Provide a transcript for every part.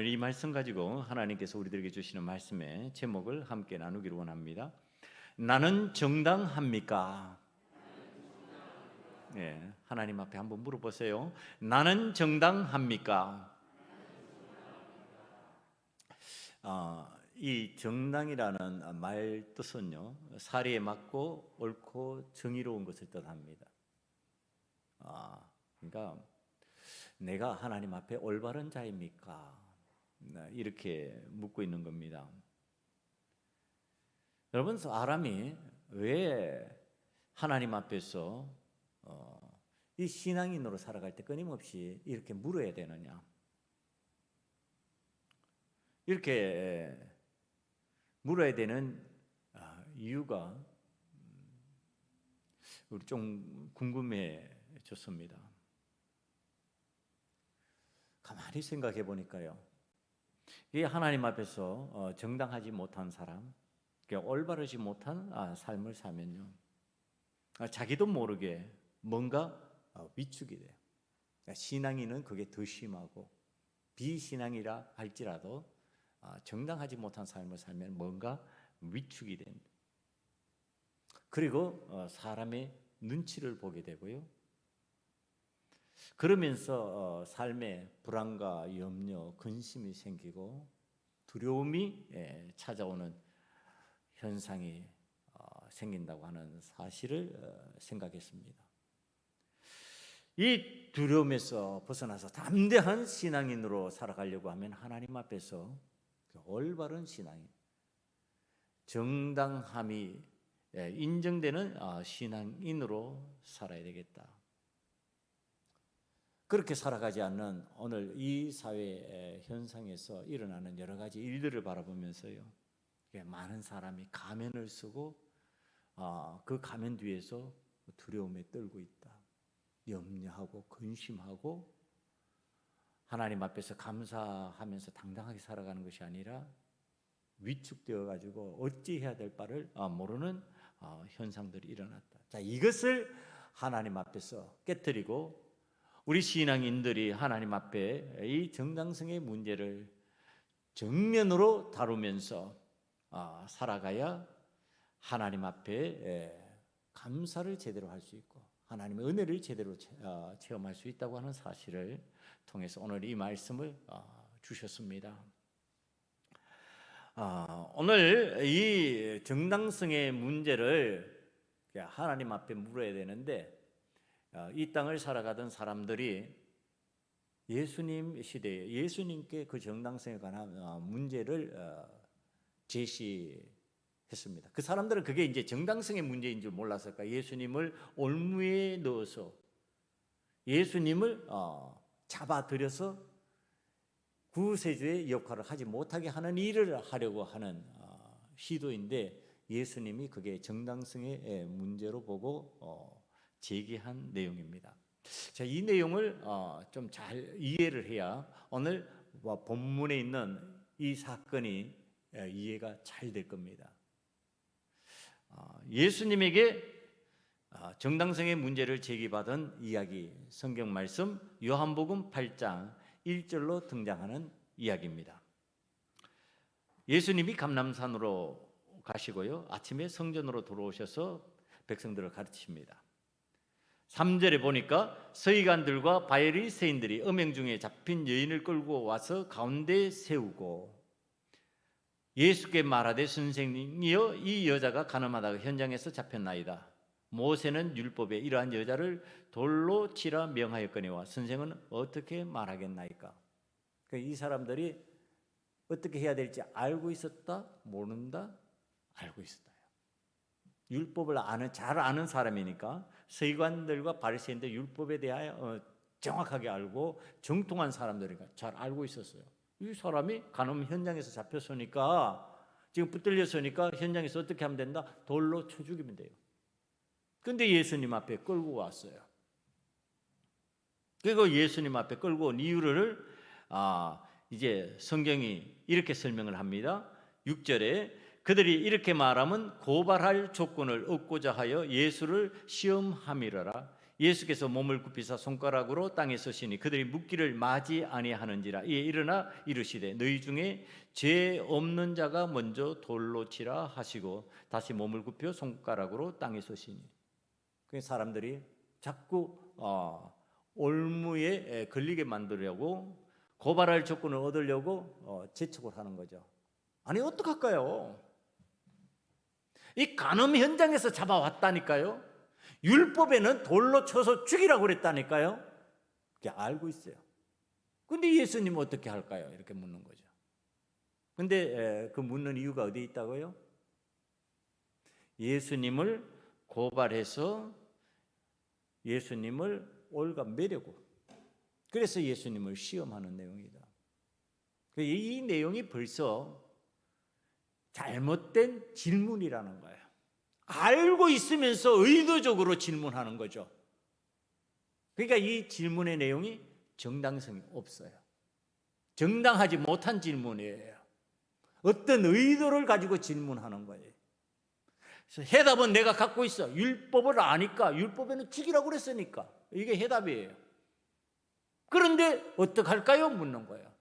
이 말씀 가지고 하나님께서 우리들에게 주시는 말씀의 제목을 함께 나누기를 원합니다. 나는 정당합니까? 네, 하나님 앞에 한번 물어보세요. 나는 정당합니까? 이 정당이라는 말 뜻은요, 사리에 맞고 옳고 정의로운 것을 뜻합니다. 그러니까 내가 하나님 앞에 올바른 자입니까? 이렇게 묻고 있는 겁니다. 여러분, 사람이 왜 하나님 앞에서 이 신앙인으로 살아갈 때 끊임없이 이렇게 물어야 되느냐? 이렇게 물어야 되는 이유가 우리 좀 궁금해졌습니다. 가만히 생각해 보니까요, 이 하나님 앞에서 정당하지 못한 사람, 올바르지 못한 삶을 살면요, 자기도 모르게 뭔가 위축이 돼요. 신앙인은 그게 더 심하고, 비신앙이라 할지라도 정당하지 못한 삶을 살면 뭔가 위축이 됩니다. 그리고 사람의 눈치를 보게 되고요, 그러면서 삶에 불안과 염려, 근심이 생기고 두려움이 찾아오는 현상이 생긴다고 하는 사실을 생각했습니다. 이 두려움에서 벗어나서 담대한 신앙인으로 살아가려고 하면 하나님 앞에서 올바른 신앙인, 정당함이 인정되는 신앙인으로 살아야 되겠다. 그렇게 살아가지 않는 오늘 이 사회 현상에서 일어나는 여러 가지 일들을 바라보면서요, 많은 사람이 가면을 쓰고 그 가면 뒤에서 두려움에 떨고 있다, 염려하고 근심하고 하나님 앞에서 감사하면서 당당하게 살아가는 것이 아니라 위축되어 가지고 어찌해야 될 바를 모르는 현상들이 일어났다. 자, 이것을 하나님 앞에서 깨뜨리고 우리 신앙인들이 하나님 앞에 이 정당성의 문제를 정면으로 다루면서 살아가야 하나님 앞에 감사를 제대로 할 수 있고 하나님의 은혜를 제대로 체험할 수 있다고 하는 사실을 통해서 오늘 이 말씀을 주셨습니다. 오늘 이 정당성의 문제를 하나님 앞에 물어야 되는데, 이 땅을 살아가던 사람들이 예수님 시대에 예수님께 그 정당성에 관한 문제를 제시했습니다. 그 사람들은 그게 이제 정당성의 문제인 줄 몰랐을까? 예수님을 올무에 넣어서 예수님을 잡아들여서 구세주의 역할을 하지 못하게 하는 일을 하려고 하는 시도인데, 예수님이 그게 정당성의 문제로 보고 제기한 내용입니다. 자, 이 내용을 좀 잘 이해를 해야 오늘 본문에 있는 이 사건이 이해가 잘 될 겁니다. 예수님에게 정당성의 문제를 제기받은 이야기, 성경 말씀 요한복음 8장 1절로 등장하는 이야기입니다. 예수님이 감람산으로 가시고요, 아침에 성전으로 들어오셔서 백성들을 가르치십니다. 3절에 보니까 서기관들과 바리새인들이 음행 중에 잡힌 여인을 끌고 와서 가운데 세우고 예수께 말하되 선생님이여, 이 여자가 가늠하다가 현장에서 잡혔나이다. 모세는 율법에 이러한 여자를 돌로 치라 명하였거니와 선생은 어떻게 말하겠나이까? 이 사람들이 어떻게 해야 될지 알고 있었다? 모른다? 알고 있었다. 율법을 잘 아는 사람이니까 서기관들과 바리새인들 율법에 대하여 정확하게 알고 정통한 사람들이니까 잘 알고 있었어요. 이 사람이 간음 현장에서 잡혔으니까, 지금 붙들렸으니까 현장에서 어떻게 하면 된다? 돌로 쳐 죽이면 돼요. 근데 예수님 앞에 끌고 왔어요. 그리고 예수님 앞에 끌고 온 이유를 이제 성경이 이렇게 설명을 합니다. 6절에 그들이 이렇게 말하면 고발할 조건을 얻고자 하여 예수를 시험함이러라. 예수께서 몸을 굽히사 손가락으로 땅에 서시니 그들이 묻기를 마지 아니하는지라. 이에 일어나 이르시되 너희 중에 죄 없는 자가 먼저 돌로 치라 하시고 다시 몸을 굽혀 손가락으로 땅에 서시니. 그 사람들이 자꾸 올무에 걸리게 만들려고 고발할 조건을 얻으려고 재촉을 하는 거죠. 아니 어떡할까요? 이 간음 현장에서 잡아왔다니까요. 율법에는 돌로 쳐서 죽이라고 그랬다니까요. 그게 알고 있어요. 근데 예수님은 어떻게 할까요? 이렇게 묻는 거죠. 근데 그 묻는 이유가 어디에 있다고요? 예수님을 고발해서 예수님을 올가매려고. 그래서 예수님을 시험하는 내용이다. 이 내용이 벌써 잘못된 질문이라는 거예요. 알고 있으면서 의도적으로 질문하는 거죠. 그러니까 이 질문의 내용이 정당성이 없어요. 정당하지 못한 질문이에요. 어떤 의도를 가지고 질문하는 거예요. 그래서 해답은 내가 갖고 있어. 율법을 아니까. 율법에는 죽이라고 그랬으니까. 이게 해답이에요. 그런데 어떡할까요? 묻는 거예요.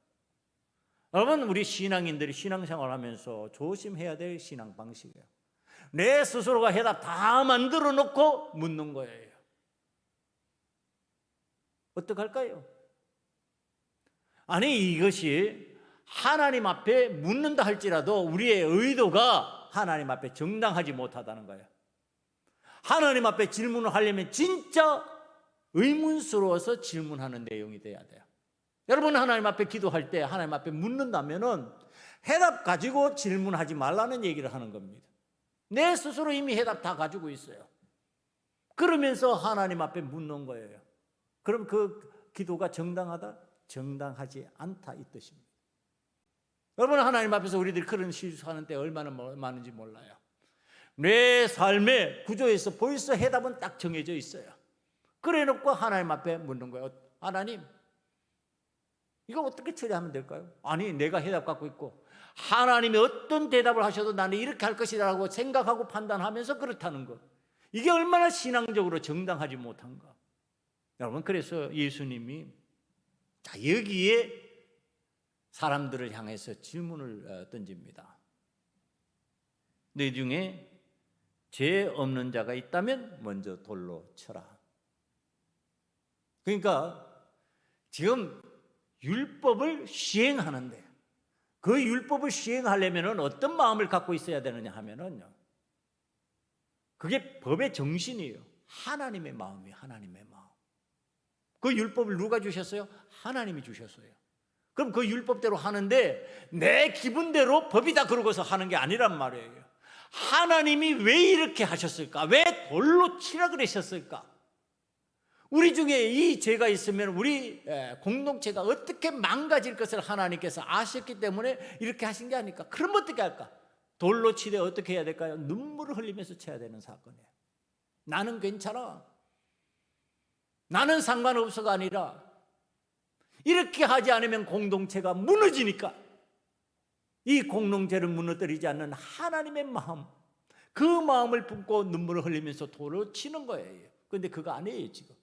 여러분, 우리 신앙인들이 신앙생활 하면서 조심해야 될 신앙 방식이에요. 내 스스로가 해답 다 만들어 놓고 묻는 거예요. 어떡할까요? 아니, 이것이 하나님 앞에 묻는다 할지라도 우리의 의도가 하나님 앞에 정당하지 못하다는 거예요. 하나님 앞에 질문을 하려면 진짜 의문스러워서 질문하는 내용이 돼야 돼요. 여러분, 하나님 앞에 기도할 때 하나님 앞에 묻는다면은 해답 가지고 질문하지 말라는 얘기를 하는 겁니다. 내 스스로 이미 해답 다 가지고 있어요. 그러면서 하나님 앞에 묻는 거예요. 그럼 그 기도가 정당하다? 정당하지 않다 이 뜻입니다. 여러분, 하나님 앞에서 우리들이 그런 실수하는 때 얼마나 많은지 몰라요. 내 삶의 구조에서 벌써 해답은 딱 정해져 있어요. 그래 놓고 하나님 앞에 묻는 거예요. 하나님, 이거 어떻게 처리하면 될까요? 아니, 내가 해답 갖고 있고 하나님이 어떤 대답을 하셔도 나는 이렇게 할 것이라고 생각하고 판단하면서 그렇다는 것, 이게 얼마나 신앙적으로 정당하지 못한가. 여러분, 그래서 예수님이 여기에 사람들을 향해서 질문을 던집니다. 너희 중에 죄 없는 자가 있다면 먼저 돌로 쳐라. 그러니까 지금 율법을 시행하는데 그 율법을 시행하려면 어떤 마음을 갖고 있어야 되느냐 하면은요, 그게 법의 정신이에요. 하나님의 마음이에요. 하나님의 마음. 그 율법을 누가 주셨어요? 하나님이 주셨어요. 그럼 그 율법대로 하는데 내 기분대로 법이다 그러고서 하는 게 아니란 말이에요. 하나님이 왜 이렇게 하셨을까? 왜 돌로 치라 그러셨을까? 우리 중에 이 죄가 있으면 우리 공동체가 어떻게 망가질 것을 하나님께서 아셨기 때문에 이렇게 하신 게 아닐까? 그럼 어떻게 할까? 돌로 치되 어떻게 해야 될까요? 눈물을 흘리면서 쳐야 되는 사건이에요. 나는 괜찮아, 나는 상관없어가 아니라 이렇게 하지 않으면 공동체가 무너지니까 이 공동체를 무너뜨리지 않는 하나님의 마음, 그 마음을 품고 눈물을 흘리면서 돌을 치는 거예요. 그런데 그거 아니에요. 지금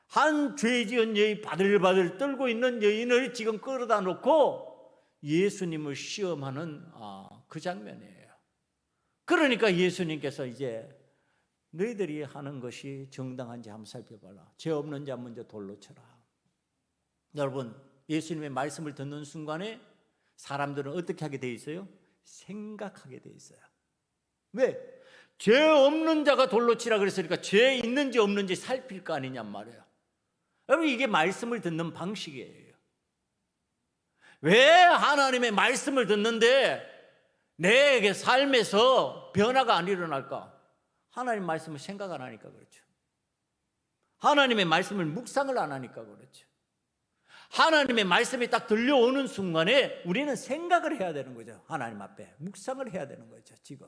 한 죄지은 여인, 바들바들 떨고 있는 여인을 지금 끌어다 놓고 예수님을 시험하는 그 장면이에요. 그러니까 예수님께서 이제 너희들이 하는 것이 정당한지 한번 살펴봐라. 죄 없는 자 먼저 돌로 쳐라. 여러분, 예수님의 말씀을 듣는 순간에 사람들은 어떻게 하게 돼 있어요? 생각하게 돼 있어요. 왜? 죄 없는 자가 돌로 치라 그랬으니까 죄 있는지 없는지 살필 거 아니냔 말이에요. 여러분, 이게 말씀을 듣는 방식이에요. 왜 하나님의 말씀을 듣는데 내 삶에서 변화가 안 일어날까? 하나님 말씀을 생각 안 하니까 그렇죠. 하나님의 말씀을 묵상을 안 하니까 그렇죠. 하나님의 말씀이 딱 들려오는 순간에 우리는 생각을 해야 되는 거죠. 하나님 앞에 묵상을 해야 되는 거죠. 지금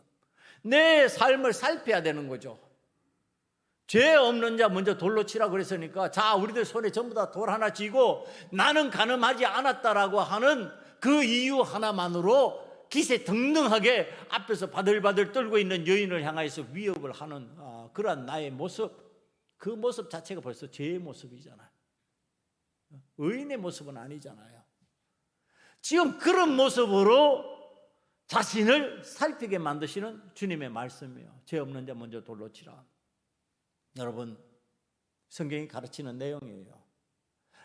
내 삶을 살펴야 되는 거죠. 죄 없는 자 먼저 돌로 치라 그랬으니까 자, 우리들 손에 전부 다 돌 하나 쥐고 나는 간음하지 않았다라고 하는 그 이유 하나만으로 기세등등하게 앞에서 바들바들 떨고 있는 여인을 향해서 위협을 하는 그러한 나의 모습, 그 모습 자체가 벌써 죄의 모습이잖아요. 의인의 모습은 아니잖아요. 지금 그런 모습으로 자신을 살피게 만드시는 주님의 말씀이에요. 죄 없는 자 먼저 돌로 치라. 여러분, 성경이 가르치는 내용이에요.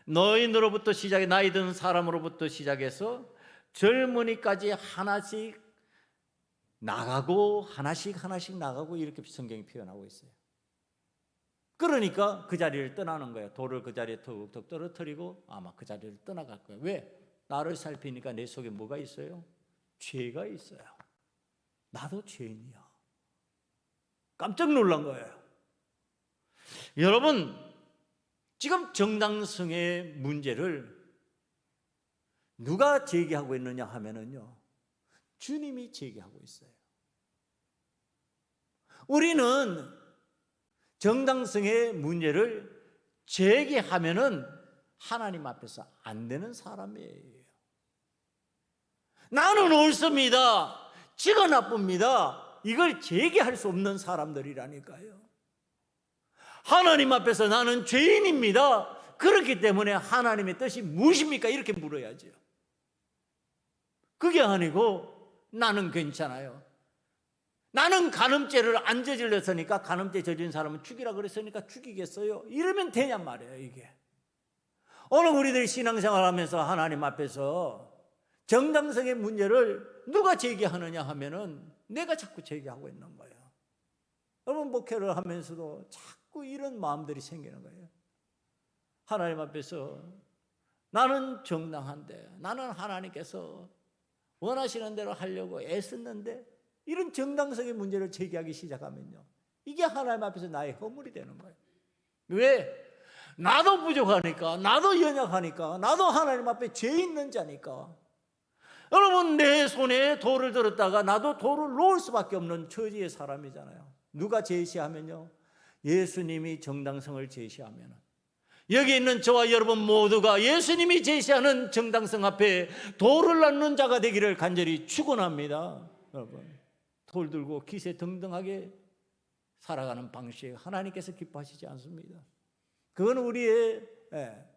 너희로부터 시작해, 나이 든 사람으로부터 시작해서 젊은이까지 하나씩 나가고 하나씩 나가고, 이렇게 성경이 표현하고 있어요. 그러니까 그 자리를 떠나는 거예요. 돌을 그 자리에 툭툭 떨어뜨리고 아마 그 자리를 떠나갈 거예요. 왜? 나를 살피니까 내 속에 뭐가 있어요? 죄가 있어요. 나도 죄인이야. 깜짝 놀란 거예요. 여러분, 지금 정당성의 문제를 누가 제기하고 있느냐 하면은요, 주님이 제기하고 있어요. 우리는 정당성의 문제를 제기하면은 하나님 앞에서 안 되는 사람이에요. 나는 옳습니다, 지가 나쁩니다, 이걸 제기할 수 없는 사람들이라니까요. 하나님 앞에서 나는 죄인입니다, 그렇기 때문에 하나님의 뜻이 무엇입니까? 이렇게 물어야죠. 그게 아니고 나는 괜찮아요, 나는 간음죄를 안 저질렀으니까, 간음죄 저지른 사람은 죽이라 그랬으니까 죽이겠어요, 이러면 되냔 말이에요. 이게 오늘 우리들이 신앙생활하면서 하나님 앞에서 정당성의 문제를 누가 제기하느냐 하면은 내가 자꾸 제기하고 있는 거예요. 여러분, 목회를 하면서도 자꾸 이런 마음들이 생기는 거예요. 하나님 앞에서 나는 정당한데, 나는 하나님께서 원하시는 대로 하려고 애썼는데, 이런 정당성의 문제를 제기하기 시작하면요, 이게 하나님 앞에서 나의 허물이 되는 거예요. 왜? 나도 부족하니까, 나도 연약하니까, 나도 하나님 앞에 죄 있는 자니까. 여러분, 내 손에 돌을 들었다가 나도 돌을 놓을 수밖에 없는 처지의 사람이잖아요. 누가 제시하면요, 예수님이 정당성을 제시하면, 여기 있는 저와 여러분 모두가 예수님이 제시하는 정당성 앞에 돌을 놓는 자가 되기를 간절히 축원합니다. 여러분, 돌 들고 기세등등하게 살아가는 방식, 하나님께서 기뻐하시지 않습니다. 그건 우리의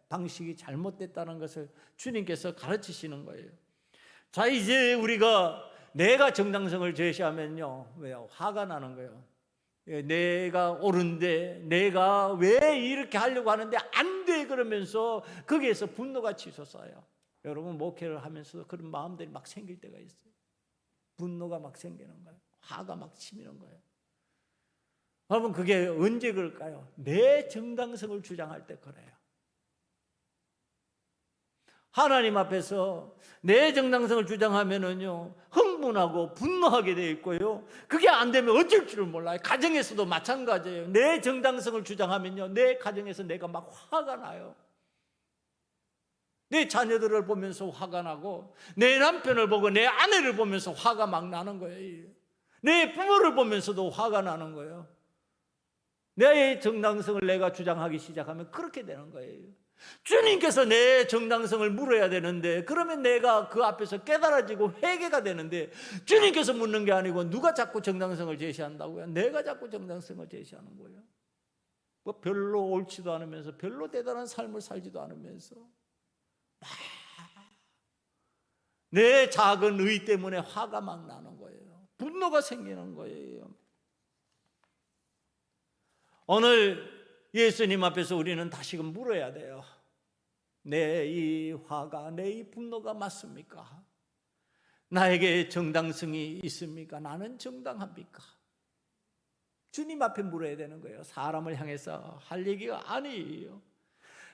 방식이 잘못됐다는 것을 주님께서 가르치시는 거예요. 자, 이제 우리가 내가 정당성을 제시하면요, 왜요? 화가 나는 거예요. 내가 옳은데 내가 왜 이렇게 하려고 하는데 안 돼, 그러면서 거기에서 분노가 치솟아요. 여러분, 목회를 하면서도 그런 마음들이 막 생길 때가 있어요. 분노가 막 생기는 거예요. 화가 막 치미는 거예요. 여러분, 그게 언제 그럴까요? 내 정당성을 주장할 때 그래요. 하나님 앞에서 내 정당성을 주장하면은요, 흥분하고 분노하게 되어 있고요, 그게 안 되면 어쩔 줄을 몰라요. 가정에서도 마찬가지예요. 내 정당성을 주장하면요, 내 가정에서 내가 막 화가 나요. 내 자녀들을 보면서 화가 나고, 내 남편을 보고 내 아내를 보면서 화가 막 나는 거예요. 내 부모를 보면서도 화가 나는 거예요. 내 정당성을 내가 주장하기 시작하면 그렇게 되는 거예요. 주님께서 내 정당성을 물어야 되는데, 그러면 내가 그 앞에서 깨달아지고 회개가 되는데, 주님께서 묻는 게 아니고 누가 자꾸 정당성을 제시한다고요? 내가 자꾸 정당성을 제시하는 거예요. 뭐 별로 옳지도 않으면서, 별로 대단한 삶을 살지도 않으면서, 내 작은 의 때문에 화가 막 나는 거예요. 분노가 생기는 거예요. 오늘 예수님 앞에서 우리는 다시금 물어야 돼요. 내 이 화가, 내 이 분노가 맞습니까? 나에게 정당성이 있습니까? 나는 정당합니까? 주님 앞에 물어야 되는 거예요. 사람을 향해서 할 얘기가 아니에요.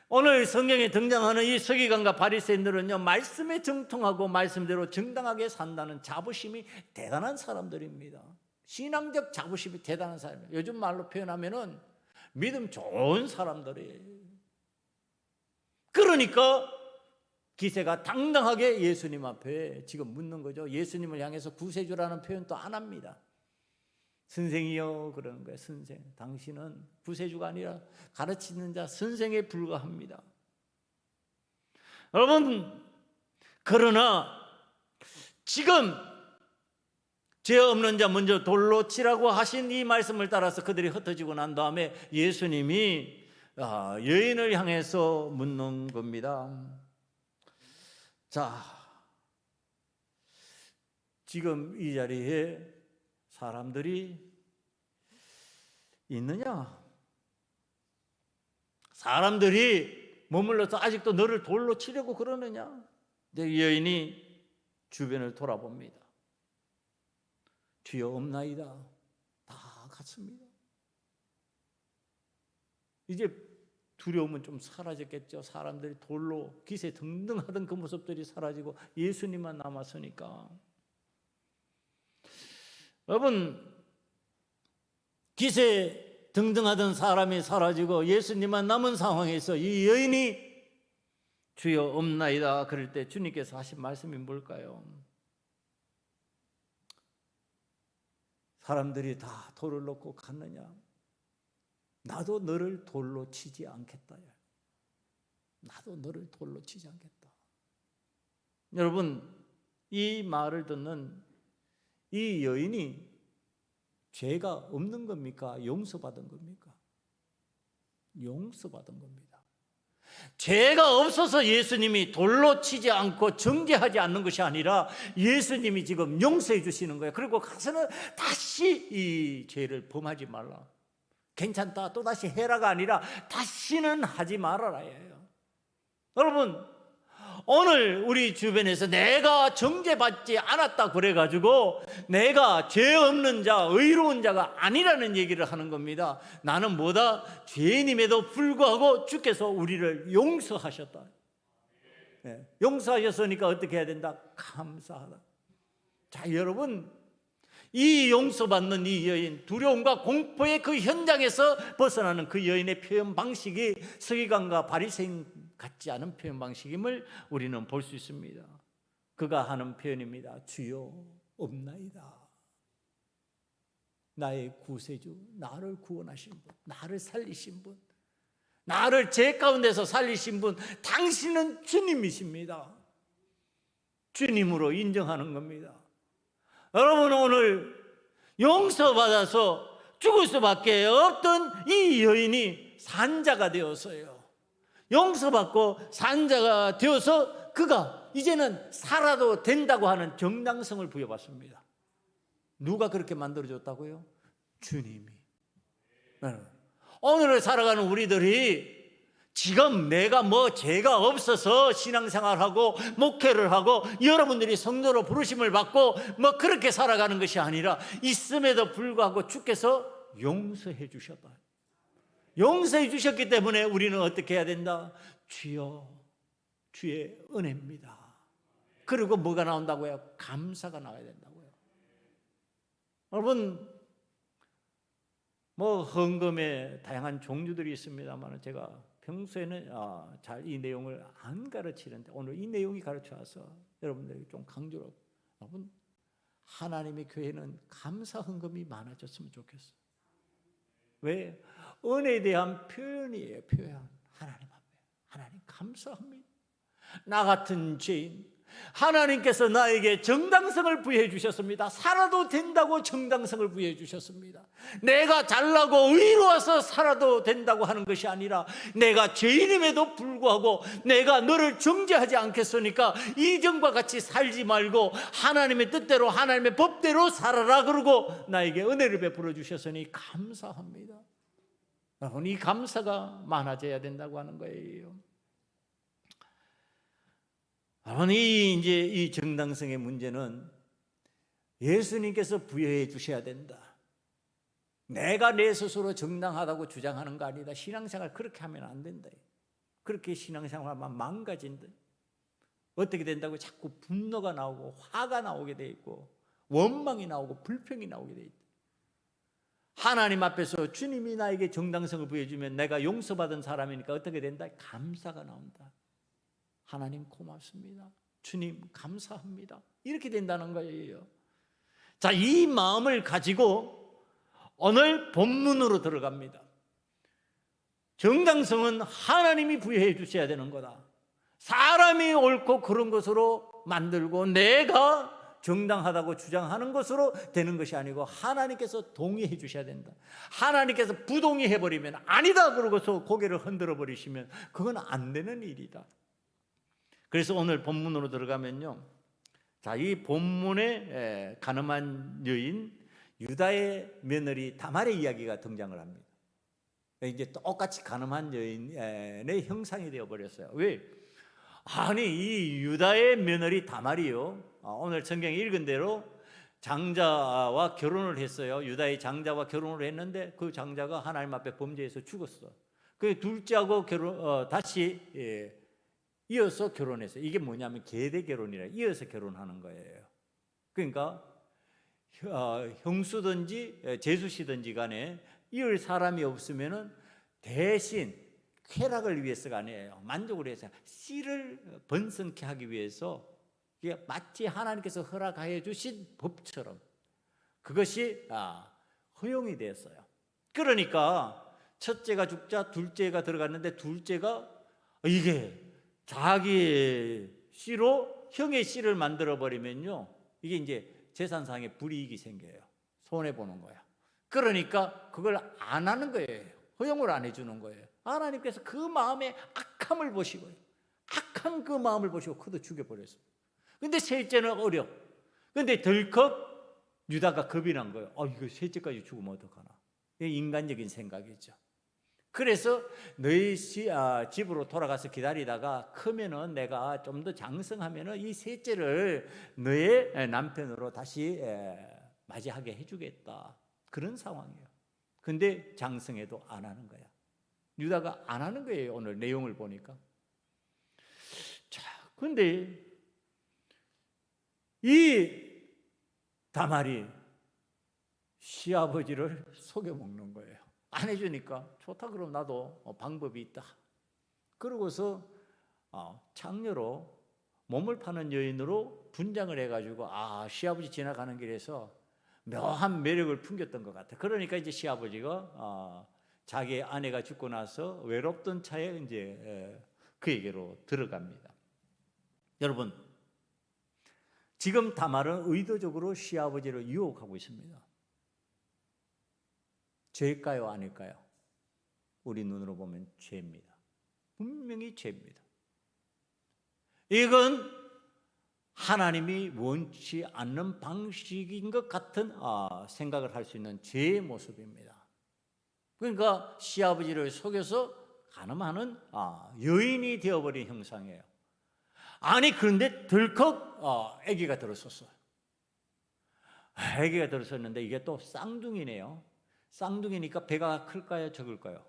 오늘 성경에 등장하는 이 서기관과 바리새인들은요, 말씀에 정통하고 말씀대로 정당하게 산다는 자부심이 대단한 사람들입니다. 신앙적 자부심이 대단한 사람이에요. 요즘 말로 표현하면은 믿음 좋은 사람들이에요. 그러니까 기세가 당당하게 예수님 앞에 지금 묻는 거죠. 예수님을 향해서 구세주라는 표현도 안 합니다. 선생이요, 그러는 거예요. 선생, 당신은 구세주가 아니라 가르치는 자, 선생에 불과합니다. 여러분, 그러나 지금 죄 없는 자 먼저 돌로 치라고 하신 이 말씀을 따라서 그들이 흩어지고 난 다음에 예수님이 여인을 향해서 묻는 겁니다. 자, 지금 이 자리에 사람들이 있느냐? 사람들이 머물러서 아직도 너를 돌로 치려고 그러느냐? 내 여인이 주변을 돌아봅니다. 주여 없나이다. 다 갔습니다. 이제 두려움은 좀 사라졌겠죠. 사람들이 돌로 기세등등하던 그 모습들이 사라지고 예수님만 남았으니까. 여러분, 기세등등하던 사람이 사라지고 예수님만 남은 상황에서 이 여인이 주여 없나이다 그럴 때 주님께서 하신 말씀이 뭘까요? 사람들이 다 돌을 놓고 갔느냐? 나도 너를 돌로 치지 않겠다. 나도 너를 돌로 치지 않겠다. 여러분, 이 말을 듣는 이 여인이 죄가 없는 겁니까? 용서받은 겁니까? 용서받은 겁니다. 죄가 없어서 예수님이 돌로 치지 않고 정죄하지 않는 것이 아니라 예수님이 지금 용서해 주시는 거예요. 그리고 가서는 다시 이 죄를 범하지 말라. 괜찮다, 또다시 해라가 아니라 다시는 하지 말아라예요. 여러분, 오늘 우리 주변에서 내가 정죄받지 않았다 그래가지고 내가 죄 없는 자, 의로운 자가 아니라는 얘기를 하는 겁니다. 나는 뭐다? 죄인임에도 불구하고 주께서 우리를 용서하셨다. 네, 용서하셨으니까 어떻게 해야 된다? 감사하다. 자, 여러분, 이 용서받는 이 여인, 두려움과 공포의 그 현장에서 벗어나는 그 여인의 표현 방식이 서기관과 바리새인 같지 않은 표현 방식임을 우리는 볼 수 있습니다. 그가 하는 표현입니다. 주여 없나이다. 나의 구세주, 나를 구원하신 분, 나를 살리신 분, 나를 죄 가운데서 살리신 분, 당신은 주님이십니다. 주님으로 인정하는 겁니다. 여러분, 오늘 용서받아서 죽을 수밖에 없던 이 여인이 산자가 되었어요. 용서받고 산자가 되어서 그가 이제는 살아도 된다고 하는 정당성을 부여받습니다. 누가 그렇게 만들어줬다고요? 주님이. 오늘을 살아가는 우리들이 지금 내가 뭐 죄가 없어서 신앙생활하고 목회를 하고 여러분들이 성도로 부르심을 받고 뭐 그렇게 살아가는 것이 아니라 있음에도 불구하고 주께서 용서해 주셨다. 용서해 주셨기 때문에 우리는 어떻게 해야 된다? 주여, 주의 은혜입니다. 그리고 뭐가 나온다고요? 감사가 나와야 된다고요. 여러분, 뭐 헌금의 다양한 종류들이 있습니다만 제가 평소에는 잘 이 내용을 안 가르치는데 오늘 이 내용이 가르쳐서 여러분들에게 좀 강조로, 여러분, 하나님의 교회는 감사 헌금이 많아졌으면 좋겠어요. 왜? 은혜에 대한 표현이에요. 표현. 하나님 앞에 하나님 감사합니다. 나 같은 죄인, 하나님께서 나에게 정당성을 부여해 주셨습니다. 살아도 된다고 정당성을 부여해 주셨습니다. 내가 잘나고 의로워서 살아도 된다고 하는 것이 아니라 내가 죄인임에도 불구하고 내가 너를 정죄하지 않겠으니까 이전과 같이 살지 말고 하나님의 뜻대로 하나님의 법대로 살아라 그러고 나에게 은혜를 베풀어 주셨으니 감사합니다. 이 감사가 많아져야 된다고 하는 거예요. 이제 이 정당성의 문제는 예수님께서 부여해 주셔야 된다. 내가 내 스스로 정당하다고 주장하는 거 아니다. 신앙생활 그렇게 하면 안 된다. 그렇게 신앙생활만 망가진다. 어떻게 된다고? 자꾸 분노가 나오고 화가 나오게 돼 있고 원망이 나오고 불평이 나오게 돼 있다. 하나님 앞에서 주님이 나에게 정당성을 부여주면 내가 용서받은 사람이니까 어떻게 된다? 감사가 나온다. 하나님 고맙습니다. 주님 감사합니다. 이렇게 된다는 거예요. 자, 이 마음을 가지고 오늘 본문으로 들어갑니다. 정당성은 하나님이 부여해 주셔야 되는 거다. 사람이 옳고 그런 것으로 만들고 내가 정당하다고 주장하는 것으로 되는 것이 아니고 하나님께서 동의해 주셔야 된다. 하나님께서 부동의해 버리면 아니다 그러고서 고개를 흔들어 버리시면 그건 안 되는 일이다. 그래서 오늘 본문으로 들어가면요, 자, 이 본문에 가늠한 여인 유다의 며느리 다말의 이야기가 등장을 합니다. 이제 똑같이 가늠한 여인의 형상이 되어 버렸어요. 왜? 아니, 이 유다의 며느리 다말이요, 오늘 성경에 읽은 대로 장자와 결혼을 했어요. 유다의 장자와 결혼을 했는데 그 장자가 하나님 앞에 범죄해서 죽었어. 그 둘째하고 다시 이어서 결혼했어요. 이게 뭐냐면 계대 결혼이라, 이어서 결혼하는 거예요. 그러니까 형수든지 제수씨든지 간에 이을 사람이 없으면은 대신 쾌락을 위해서가 아니에요. 만족을 위해서, 씨를 번성케 하기 위해서, 이게 마치 하나님께서 허락하여 주신 법처럼 그것이 허용이 되었어요. 그러니까 첫째가 죽자 둘째가 들어갔는데 둘째가 이게 자기 씨로 형의 씨를 만들어 버리면요, 이게 이제 재산상의 불이익이 생겨요. 손해 보는 거야. 그러니까 그걸 안 하는 거예요. 허용을 안 해주는 거예요. 하나님께서 그 마음의 악함을 보시고요, 악한 그 마음을 보시고 그도 죽여버렸어요. 근데 셋째는 어려. 근데 덜컥 유다가 겁이 난 거예요. 이거 셋째까지 죽으면 어떡하나. 이게 인간적인 생각이죠. 그래서 너희 집으로 돌아가서 기다리다가 크면은 내가 좀 더 장성하면은 이 셋째를 너의 남편으로 다시 맞이하게 해주겠다. 그런 상황이에요. 근데 장성해도 안 하는 거야. 유다가 안 하는 거예요. 오늘 내용을 보니까. 자, 근데 이 다말이 시아버지를 속여먹는 거예요. 안 해주니까 좋다, 그럼 나도 방법이 있다. 그러고서 창녀로 몸을 파는 여인으로 분장을 해가지고 시아버지 지나가는 길에서 묘한 매력을 풍겼던 것 같아. 그러니까 이제 시아버지가 자기 아내가 죽고 나서 외롭던 차에 이제 그에게로 들어갑니다. 여러분, 지금 다말은 의도적으로 시아버지를 유혹하고 있습니다. 죄일까요, 아닐까요? 우리 눈으로 보면 죄입니다. 분명히 죄입니다. 이건 하나님이 원치 않는 방식인 것 같은 생각을 할 수 있는 죄의 모습입니다. 그러니까 시아버지를 속여서 가늠하는 여인이 되어버린 형상이에요. 아니, 그런데 덜컥 아기가 들었었어요. 아기가 들었었는데 이게 또 쌍둥이네요. 쌍둥이니까 배가 클까요, 적을까요?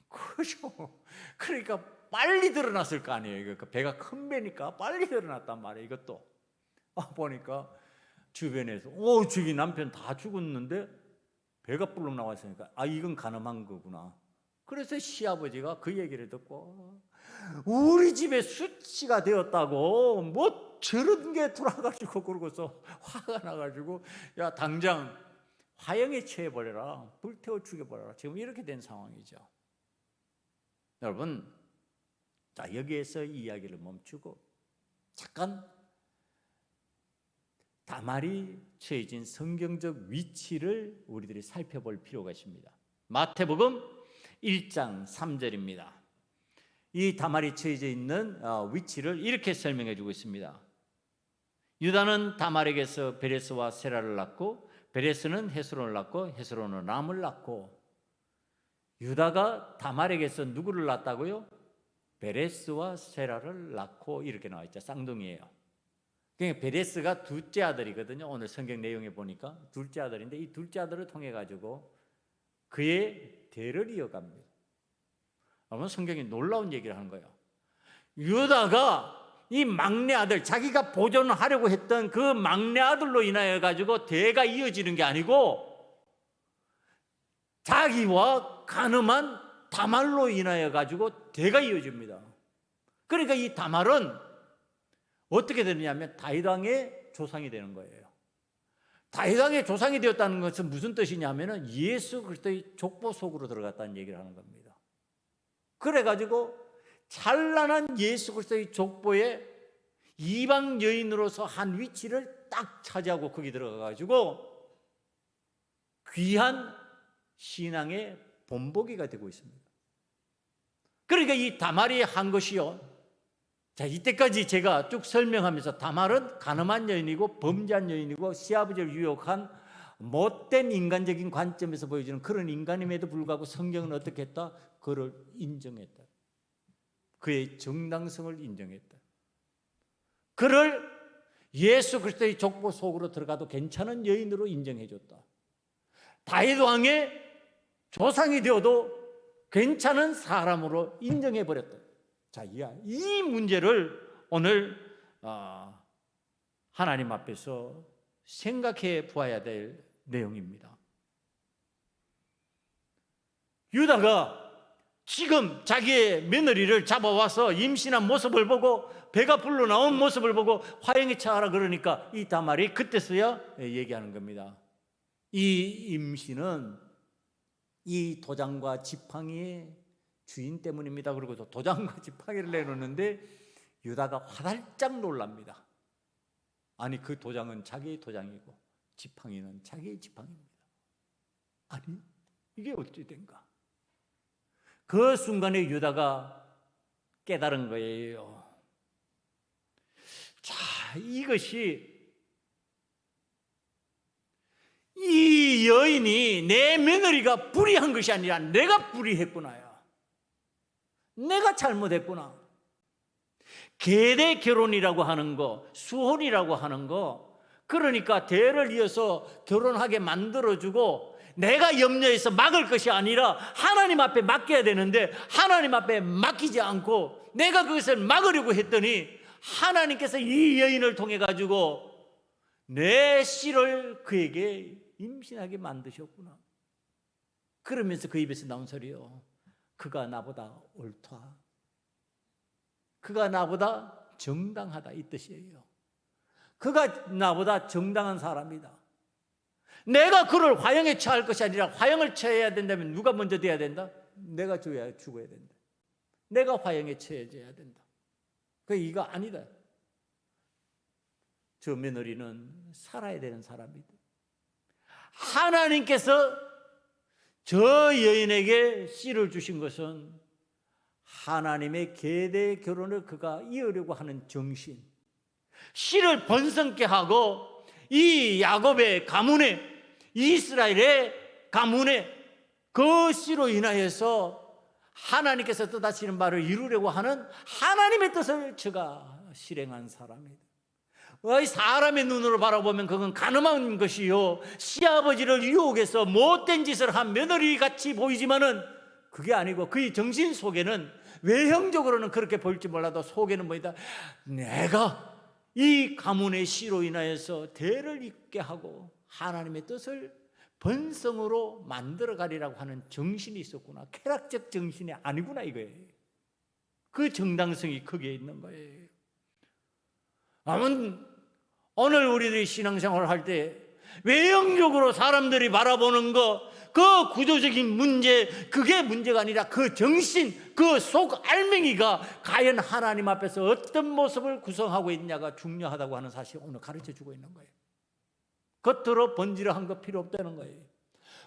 크죠. 그러니까 빨리 드러났을 거 아니에요. 배가 큰 배니까 빨리 드러났단 말이에요. 이것도 보니까 주변에서 저기 남편 다 죽었는데 배가 불룩 나왔으니까 이건 가늠한 거구나. 그래서 시아버지가 그 얘기를 듣고 우리 집에 수치가 되었다고 뭐 저런 게 돌아가지고, 그러고서 화가 나가지고 야, 당장 화형에 처해버려라, 불태워 죽여버려라. 지금 이렇게 된 상황이죠. 여러분, 자, 여기에서 이야기를 멈추고 잠깐 다말이 처해진 성경적 위치를 우리들이 살펴볼 필요가 있습니다. 마태복음 1장 3절입니다. 이 다말이 처해져 있는 위치를 이렇게 설명해 주고 있습니다. 유다는 다말에게서 베레스와 세라를 낳고 베레스는 헤스론을 낳고 헤스론은 람을 낳고, 유다가 다말에게서 누구를 낳았다고요? 베레스와 세라를 낳고, 이렇게 나와 있죠. 쌍둥이에요. 그러니까 베레스가 둘째 아들이거든요. 오늘 성경 내용에 보니까 둘째 아들인데 이 둘째 아들을 통해 가지고 그의 대를 이어갑니다. 여러분, 성경이 놀라운 얘기를 하는 거예요. 유다가 이 막내 아들, 자기가 보존하려고 했던 그 막내 아들로 인하여 가지고 대가 이어지는 게 아니고 자기와 가늠한 다말로 인하여 가지고 대가 이어집니다. 그러니까 이 다말은 어떻게 되느냐면 다윗 왕의 조상이 되는 거예요. 다윗 왕의 조상이 되었다는 것은 무슨 뜻이냐면은 예수 그리스도의 족보 속으로 들어갔다는 얘기를 하는 겁니다. 그래 가지고 찬란한 예수 그리스도의 족보에 이방 여인으로서 한 위치를 딱 차지하고 거기 들어가가지고 귀한 신앙의 본보기가 되고 있습니다. 그러니까 이 다말이 한 것이요, 자, 이때까지 제가 쭉 설명하면서 다말은 가늠한 여인이고 범죄한 여인이고 시아버지를 유혹한 못된 인간적인 관점에서 보여주는 그런 인간임에도 불구하고 성경은 어떻게 했다? 그를 인정했다. 그의 정당성을 인정했다. 그를 예수 그리스도의 족보 속으로 들어가도 괜찮은 여인으로 인정해줬다. 다윗 왕의 조상이 되어도 괜찮은 사람으로 인정해버렸다. 자, 이 문제를 오늘 하나님 앞에서 생각해 보아야 될 내용입니다. 유다가 지금 자기의 며느리를 잡아와서 임신한 모습을 보고 배가 불러 나온 모습을 보고 화형에 처하라 그러니까 이 다말이 그때서야 얘기하는 겁니다. 이 임신은 이 도장과 지팡이의 주인 때문입니다. 그리고 도장과 지팡이를 내놓는데 유다가 화들짝 놀랍니다. 아니, 그 도장은 자기의 도장이고 지팡이는 자기의 지팡이입니다. 아니, 이게 어찌 된가? 그 순간에 유다가 깨달은 거예요. 자, 이것이 이 여인이 내 며느리가 불의한 것이 아니라 내가 불의했구나요. 내가 잘못했구나. 계대 결혼이라고 하는 거, 수혼이라고 하는 거, 그러니까 대를 이어서 결혼하게 만들어주고 내가 염려해서 막을 것이 아니라 하나님 앞에 맡겨야 되는데 하나님 앞에 맡기지 않고 내가 그것을 막으려고 했더니 하나님께서 이 여인을 통해 가지고 내 씨를 그에게 임신하게 만드셨구나. 그러면서 그 입에서 나온 소리요, 그가 나보다 옳다, 그가 나보다 정당하다, 이 뜻이에요. 그가 나보다 정당한 사람이다. 내가 그를 화형에 처할 것이 아니라 화형을 처해야 된다면 누가 먼저 돼야 된다? 내가 죽어야 된다. 내가 화형에 처해져야 된다. 이거 아니다. 저 며느리는 살아야 되는 사람이다. 하나님께서 저 여인에게 씨를 주신 것은 하나님의 계대 결혼을 그가 이으려고 하는 정신, 씨를 번성케 하고 이 야곱의 가문에, 이스라엘의 가문에 그 씨로 인하여서 하나님께서 뜻하시는 바를 이루려고 하는 하나님의 뜻을 저가 실행한 사람이다. 사람의 눈으로 바라보면 그건 가늠한 것이요, 시아버지를 유혹해서 못된 짓을 한 며느리 같이 보이지만은 그게 아니고 그의 정신 속에는, 외형적으로는 그렇게 보일지 몰라도 속에는 뭐이다? 내가 이 가문의 씨로 인하여서 대를 잇게 하고 하나님의 뜻을 번성으로 만들어가리라고 하는 정신이 있었구나. 쾌락적 정신이 아니구나, 이거예요. 그 정당성이 거기에 있는 거예요. 아무튼 오늘 우리들이 신앙생활을 할 때 외형적으로 사람들이 바라보는 거, 그 구조적인 문제, 그게 문제가 아니라 그 정신, 그 속 알맹이가 과연 하나님 앞에서 어떤 모습을 구성하고 있냐가 중요하다고 하는 사실을 오늘 가르쳐주고 있는 거예요. 겉으로 번지르한 거 필요 없다는 거예요.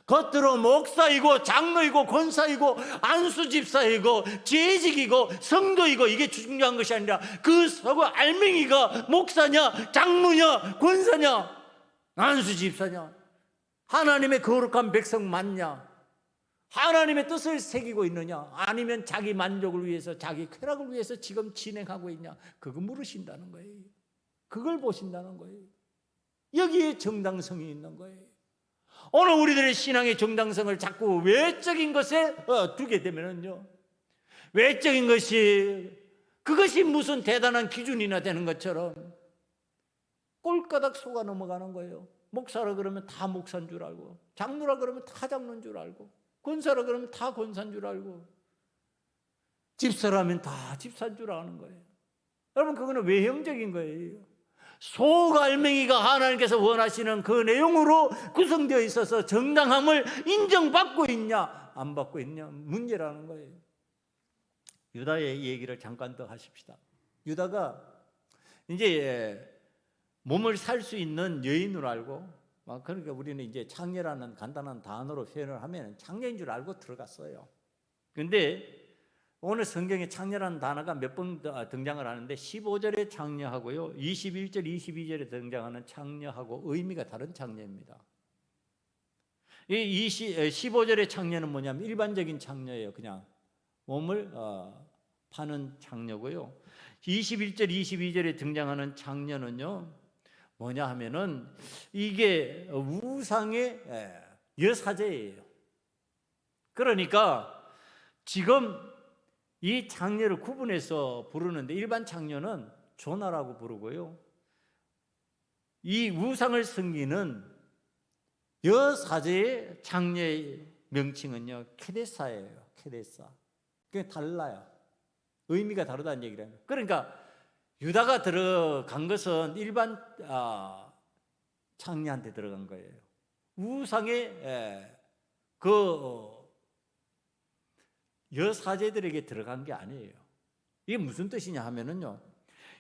겉으로 목사이고 장로이고 권사이고 안수집사이고 재직이고 성도이고 이게 중요한 것이 아니라 그 속 알맹이가 목사냐 장로냐 권사냐 안수집사냐, 하나님의 거룩한 백성 맞냐, 하나님의 뜻을 새기고 있느냐, 아니면 자기 만족을 위해서, 자기 쾌락을 위해서 지금 진행하고 있냐, 그거 물으신다는 거예요. 그걸 보신다는 거예요. 여기에 정당성이 있는 거예요. 오늘 우리들의 신앙의 정당성을 자꾸 외적인 것에 두게 되면요, 외적인 것이 그것이 무슨 대단한 기준이나 되는 것처럼 꼴가닥 속아 넘어가는 거예요. 목사라 그러면 다 목사인 줄 알고, 장로라 그러면 다 장로인 줄 알고, 권사라 그러면 다 권사인 줄 알고, 집사라면 다 집사인 줄 아는 거예요. 여러분, 그거는 외형적인 거예요. 속 알맹이가 하나님께서 원하시는 그 내용으로 구성되어 있어서 정당함을 인정받고 있냐 안 받고 있냐 문제라는 거예요. 유다의 얘기를 잠깐 더 하십시다. 유다가 이제 몸을 살 수 있는 여인으로 알고, 그러니까 우리는 이제 창녀라는 간단한 단어로 표현을 하면 창녀인 줄 알고 들어갔어요. 근데 오늘 성경에 창녀라는 단어가 몇 번 등장을 하는데 15절에 창녀하고요, 21절, 22절에 등장하는 창녀하고 의미가 다른 창녀입니다. 이 15절의 창녀는 뭐냐면 일반적인 창녀예요. 그냥 몸을 파는 창녀고요. 21절, 22절에 등장하는 창녀는요, 뭐냐 하면은 이게 우상의 여사제예요. 그러니까 지금 이 창녀를 구분해서 부르는데 일반 창녀는 조나라고 부르고요, 이 우상을 섬기는 여사제의 창녀의 명칭은요 케데사예요. 케데사. 그게 달라요. 의미가 다르다는 얘기를 해요. 그러니까 유다가 들어간 것은 일반 창녀한테 들어간 거예요. 우상의 그 여사제들에게 들어간 게 아니에요. 이게 무슨 뜻이냐 하면은요,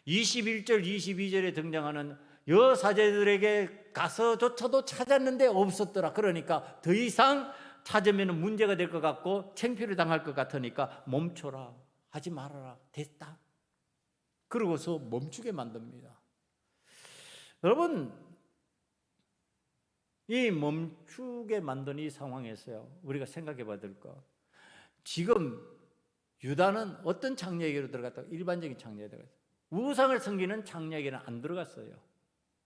21절, 22절에 등장하는 여사제들에게 가서조차도 찾았는데 없었더라. 그러니까 더 이상 찾으면 문제가 될 것 같고 창피를 당할 것 같으니까 멈춰라, 하지 말아라, 됐다. 그러고서 멈추게 만듭니다. 여러분, 이 멈추게 만든 이 상황에서요, 우리가 생각해 봐야 될 거, 지금 유다는 어떤 창녀에게로 들어갔다? 일반적인 창녀에 들어갔어요. 우상을 섬기는 창녀에게는 안 들어갔어요.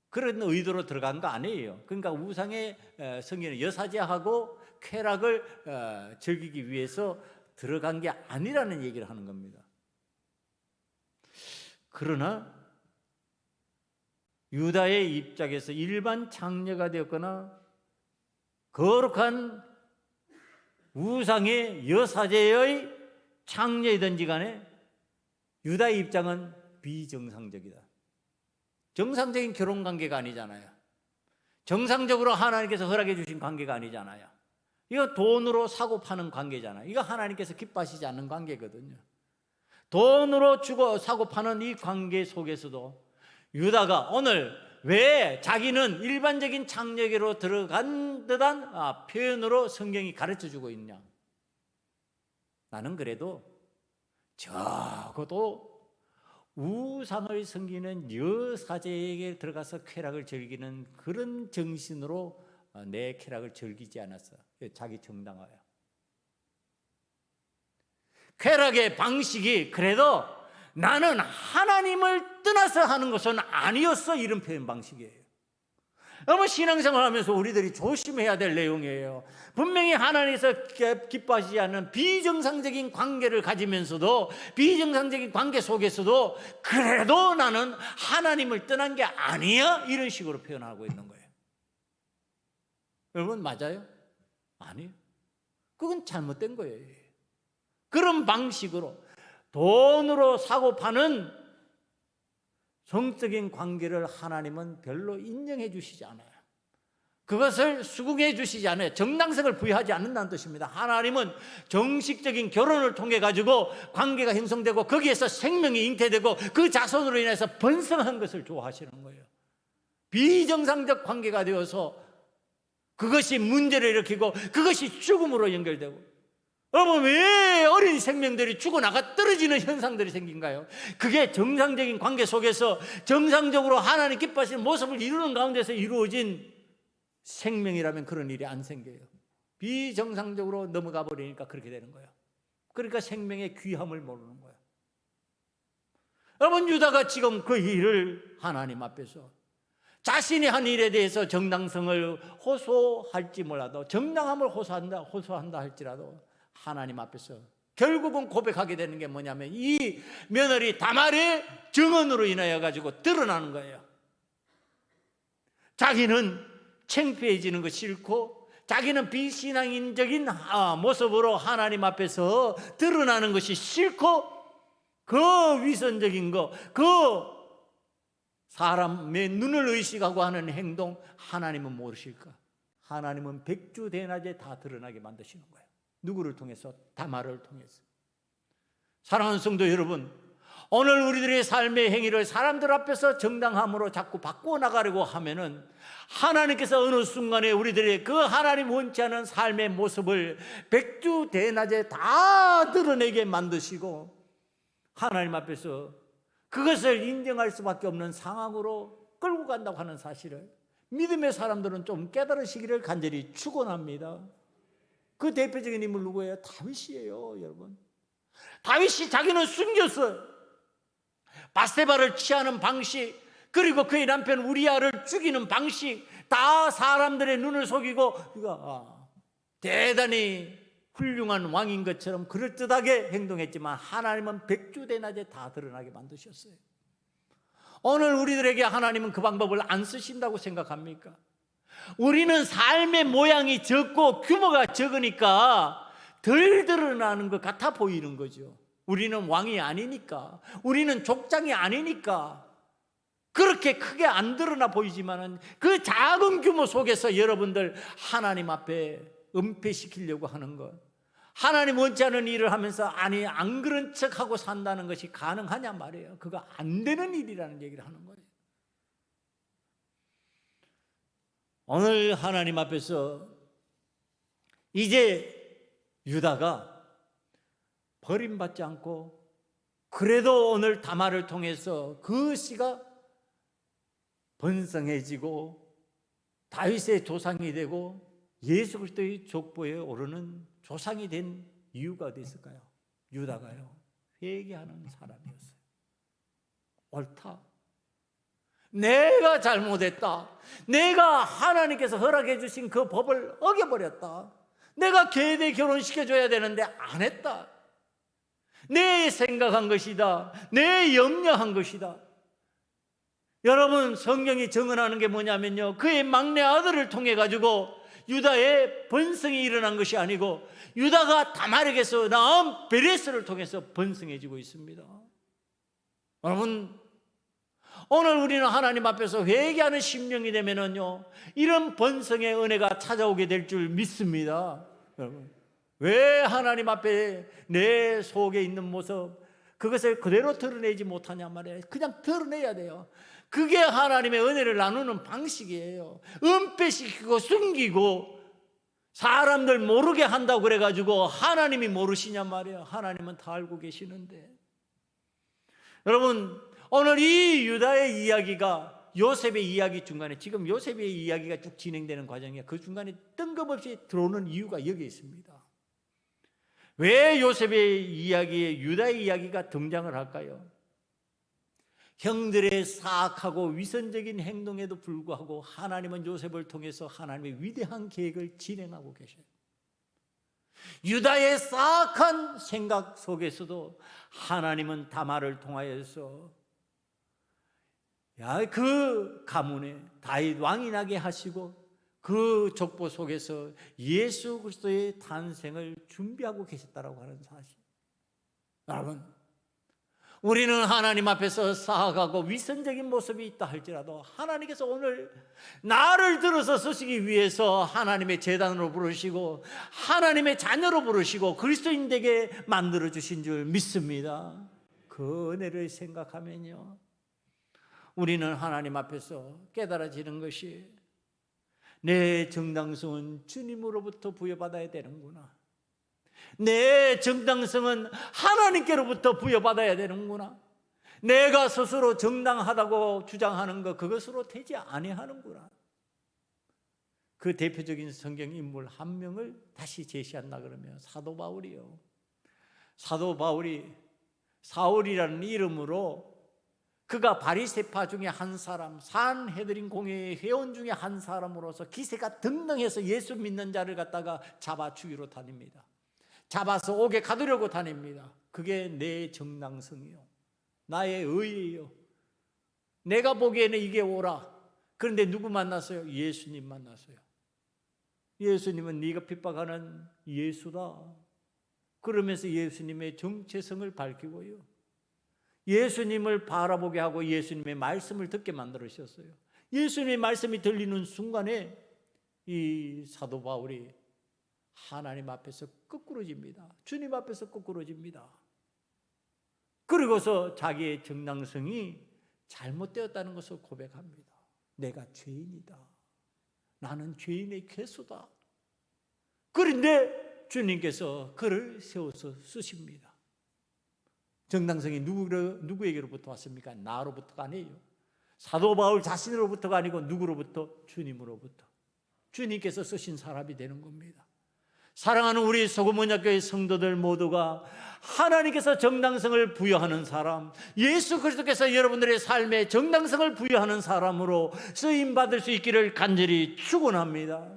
그런 의도로 들어간 거 아니에요. 그러니까 우상에 섬기는 여사제하고 쾌락을 즐기기 위해서 들어간 게 아니라는 얘기를 하는 겁니다. 그러나 유다의 입장에서 일반 창녀가 되었거나 거룩한 우상의 여사제의 창녀이든지 간에 유다의 입장은 비정상적이다. 정상적인 결혼 관계가 아니잖아요. 정상적으로 하나님께서 허락해 주신 관계가 아니잖아요. 이거 돈으로 사고 파는 관계잖아요. 이거 하나님께서 기뻐하시지 않는 관계거든요. 돈으로 주고 사고 파는 이 관계 속에서도 유다가 오늘 왜 자기는 일반적인 창녀에게로 들어간 듯한 표현으로 성경이 가르쳐주고 있냐? 나는 그래도 적어도 우상을 섬기는 여사제에게 들어가서 쾌락을 즐기는 그런 정신으로 내 쾌락을 즐기지 않았어. 자기 정당화야. 쾌락의 방식이 그래도 나는 하나님을 떠나서 하는 것은 아니었어, 이런 표현 방식이에요. 여러분, 신앙생활 하면서 우리들이 조심해야 될 내용이에요. 분명히 하나님께서 기뻐하시지 않는 비정상적인 관계를 가지면서도, 비정상적인 관계 속에서도 그래도 나는 하나님을 떠난 게 아니야, 이런 식으로 표현하고 있는 거예요. 여러분, 맞아요? 아니에요. 그건 잘못된 거예요. 그런 방식으로 돈으로 사고 파는 성적인 관계를 하나님은 별로 인정해 주시지 않아요. 그것을 수긍해 주시지 않아요. 정당성을 부여하지 않는다는 뜻입니다. 하나님은 정식적인 결혼을 통해 가지고 관계가 형성되고 거기에서 생명이 잉태되고 그 자손으로 인해서 번성한 것을 좋아하시는 거예요. 비정상적 관계가 되어서 그것이 문제를 일으키고 그것이 죽음으로 연결되고, 여러분, 왜 어린 생명들이 죽어나가 떨어지는 현상들이 생긴가요? 그게 정상적인 관계 속에서 정상적으로 하나님 기뻐하시는 모습을 이루는 가운데서 이루어진 생명이라면 그런 일이 안 생겨요. 비정상적으로 넘어가 버리니까 그렇게 되는 거예요. 그러니까 생명의 귀함을 모르는 거예요. 여러분, 유다가 지금 그 일을 하나님 앞에서 자신이 한 일에 대해서 정당성을 호소할지 몰라도, 정당함을 호소한다 할지라도 하나님 앞에서 결국은 고백하게 되는 게 뭐냐면 이 며느리 다말의 증언으로 인하여 가지고 드러나는 거예요. 자기는 창피해지는 거 싫고, 자기는 비신앙인적인 모습으로 하나님 앞에서 드러나는 것이 싫고, 그 위선적인 거, 그 사람의 눈을 의식하고 하는 행동, 하나님은 모르실까? 하나님은 백주대낮에 다 드러나게 만드시는 거예요. 누구를 통해서? 다말을 통해서. 사랑하는 성도 여러분, 오늘 우리들의 삶의 행위를 사람들 앞에서 정당함으로 자꾸 바꾸어 나가려고 하면은 하나님께서 어느 순간에 우리들의 그 하나님 원치 않은 삶의 모습을 백주대낮에 다 드러내게 만드시고 하나님 앞에서 그것을 인정할 수밖에 없는 상황으로 끌고 간다고 하는 사실을 믿음의 사람들은 좀 깨달으시기를 간절히 축원합니다. 그 대표적인 인물 누구예요? 다윗이에요, 여러분. 다윗이 자기는 숨겼어요. 바세바를 취하는 방식, 그리고 그의 남편 우리아를 죽이는 방식, 다 사람들의 눈을 속이고 그가 대단히 훌륭한 왕인 것처럼 그럴듯하게 행동했지만 하나님은 백주대낮에 다 드러나게 만드셨어요. 오늘 우리들에게 하나님은 그 방법을 안 쓰신다고 생각합니까? 우리는 삶의 모양이 적고 규모가 적으니까 덜 드러나는 것 같아 보이는 거죠. 우리는 왕이 아니니까, 우리는 족장이 아니니까 그렇게 크게 안 드러나 보이지만은 그 작은 규모 속에서 여러분들 하나님 앞에 은폐시키려고 하는 것, 하나님 원치 않은 일을 하면서 아니 안 그런 척하고 산다는 것이 가능하냐 말이에요. 그거 안 되는 일이라는 얘기를 하는 거예요. 오늘 하나님 앞에서 이제 유다가 버림받지 않고 그래도 오늘 다말을 통해서 그 씨가 번성해지고 다윗의 조상이 되고 예수 그리스도의 족보에 오르는 조상이 된 이유가 어디 있을까요? 유다가요, 회개하는 사람이었어요. 옳다, 내가 잘못했다, 내가 하나님께서 허락해 주신 그 법을 어겨버렸다, 내가 걔네 결혼시켜줘야 되는데 안 했다, 내 생각한 것이다, 내 염려한 것이다. 여러분, 성경이 증언하는 게 뭐냐면요, 그의 막내 아들을 통해 가지고 유다의 번성이 일어난 것이 아니고 유다가 다말에게서 낳은 베레스를 통해서 번성해지고 있습니다. 여러분, 오늘 우리는 하나님 앞에서 회개하는 심령이 되면은요, 이런 번성의 은혜가 찾아오게 될 줄 믿습니다. 여러분, 왜 하나님 앞에 내 속에 있는 모습 그것을 그대로 드러내지 못하냐 말이에요. 그냥 드러내야 돼요. 그게 하나님의 은혜를 나누는 방식이에요. 은폐시키고 숨기고 사람들 모르게 한다고 그래가지고 하나님이 모르시냐 말이에요. 하나님은 다 알고 계시는데. 여러분, 오늘 이 유다의 이야기가 요셉의 이야기 중간에, 지금 요셉의 이야기가 쭉 진행되는 과정이에요. 그 중간에 뜬금없이 들어오는 이유가 여기 있습니다. 왜 요셉의 이야기에 유다의 이야기가 등장을 할까요? 형들의 사악하고 위선적인 행동에도 불구하고 하나님은 요셉을 통해서 하나님의 위대한 계획을 진행하고 계셔요. 유다의 사악한 생각 속에서도 하나님은 다말을 통하여서 그 가문에 다윗 왕이 나게 하시고 그 족보 속에서 예수 그리스도의 탄생을 준비하고 계셨다라고 하는 사실. 여러분, 우리는 하나님 앞에서 사악하고 위선적인 모습이 있다 할지라도 하나님께서 오늘 나를 들어서 쓰시기 위해서 하나님의 제단으로 부르시고 하나님의 자녀로 부르시고 그리스도인에게 만들어주신 줄 믿습니다. 그 은혜를 생각하면요, 우리는 하나님 앞에서 깨달아지는 것이 내 정당성은 주님으로부터 부여받아야 되는구나, 내 정당성은 하나님께로부터 부여받아야 되는구나, 내가 스스로 정당하다고 주장하는 것 그것으로 되지 아니하는구나. 그 대표적인 성경 인물 한 명을 다시 제시한다 그러면 사도 바울이요. 사도 바울이 사울이라는 이름으로 그가 바리새파 중에 한 사람, 산헤드린 공회의 회원 중에 한 사람으로서 기세가 등등해서 예수 믿는 자를 갖다가 잡아 죽이러 다닙니다. 잡아서 옥에 가두려고 다닙니다. 그게 내 정당성이요, 나의 의예요. 내가 보기에는 이게 옳아. 그런데 누구 만났어요? 예수님 만났어요. 예수님은 네가 핍박하는 예수다. 그러면서 예수님의 정체성을 밝히고요, 예수님을 바라보게 하고 예수님의 말씀을 듣게 만들으셨어요. 예수님의 말씀이 들리는 순간에 이 사도 바울이 하나님 앞에서 거꾸로집니다. 주님 앞에서 거꾸로집니다. 그리고서 자기의 정당성이 잘못되었다는 것을 고백합니다. 내가 죄인이다. 나는 죄인의 괴수다. 그런데 주님께서 그를 세워서 쓰십니다. 정당성이 누구에게로부터 왔습니까? 나로부터가 아니에요. 사도 바울 자신으로부터가 아니고 누구로부터? 주님으로부터. 주님께서 쓰신 사람이 되는 겁니다. 사랑하는 우리 소금원약교회 성도들 모두가 하나님께서 정당성을 부여하는 사람, 예수 그리스도께서 여러분들의 삶에 정당성을 부여하는 사람으로 쓰임받을 수 있기를 간절히 축원합니다.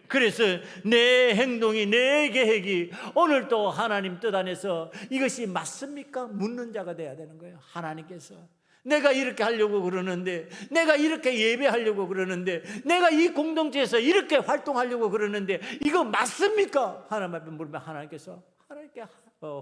그래서 내 행동이, 내 계획이 오늘 또 하나님 뜻 안에서 이것이 맞습니까? 묻는 자가 돼야 되는 거예요. 하나님께서 내가 이렇게 하려고 그러는데, 내가 이렇게 예배하려고 그러는데, 내가 이 공동체에서 이렇게 활동하려고 그러는데 이거 맞습니까? 하나님 앞에 물으면 하나님께서 하나님께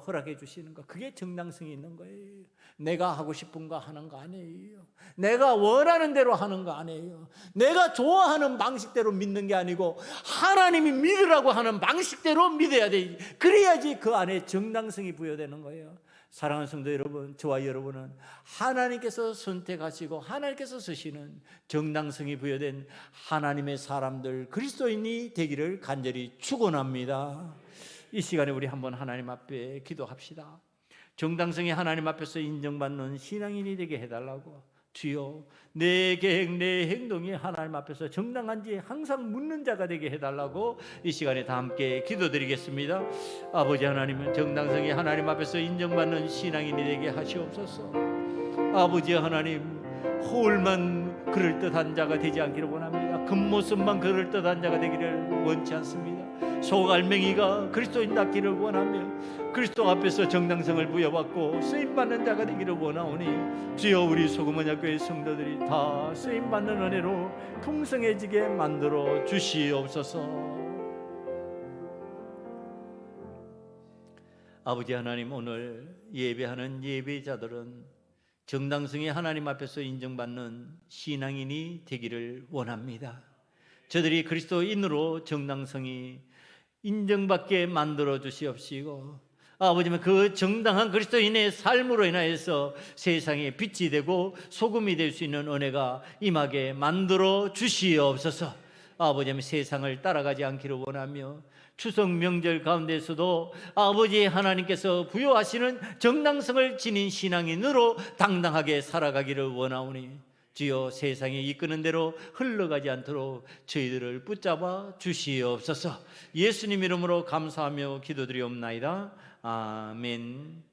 허락해 주시는 거, 그게 정당성이 있는 거예요. 내가 하고 싶은 거 하는 거 아니에요. 내가 원하는 대로 하는 거 아니에요. 내가 좋아하는 방식대로 믿는 게 아니고 하나님이 믿으라고 하는 방식대로 믿어야 돼. 그래야지 그 안에 정당성이 부여되는 거예요. 사랑하는 성도 여러분, 저와 여러분은 하나님께서 선택하시고 하나님께서 쓰시는 정당성이 부여된 하나님의 사람들, 그리스도인이 되기를 간절히 축원합니다. 이 시간에 우리 한번 하나님 앞에 기도합시다. 정당성이 하나님 앞에서 인정받는 신앙인이 되게 해달라고. 주여, 내 계획, 내 행동이 하나님 앞에서 정당한지 항상 묻는 자가 되게 해달라고 이 시간에 다 함께 기도드리겠습니다. 아버지 하나님은 정당성이 하나님 앞에서 인정받는 신앙인이 되게 하시옵소서. 아버지 하나님, 허울만 그럴듯한 자가 되지 않기를 원합니다. 겉모습만 그럴듯한 자가 되기를 원치 않습니다. 속알맹이가 그리스도인답기를 원하며 그리스도 앞에서 정당성을 부여받고 쓰임받는 자가 되기를 원하오니 주여, 우리 소금원약교회 성도들이 다 쓰임받는 은혜로 풍성해지게 만들어 주시옵소서. 아버지 하나님, 오늘 예배하는 예배자들은 정당성이 하나님 앞에서 인정받는 신앙인이 되기를 원합니다. 저들이 그리스도인으로 정당성이 인정받게 만들어 주시옵시고, 아버지는 그 정당한 그리스도인의 삶으로 인하여서 세상에 빛이 되고 소금이 될 수 있는 은혜가 임하게 만들어 주시옵소서. 아버지는 세상을 따라가지 않기를 원하며 추석 명절 가운데서도 아버지 하나님께서 부여하시는 정당성을 지닌 신앙인으로 당당하게 살아가기를 원하오니 주여, 세상에 이끄는 대로 흘러가지 않도록 저희들을 붙잡아 주시옵소서. 예수님 이름으로 감사하며 기도드리옵나이다. 아멘.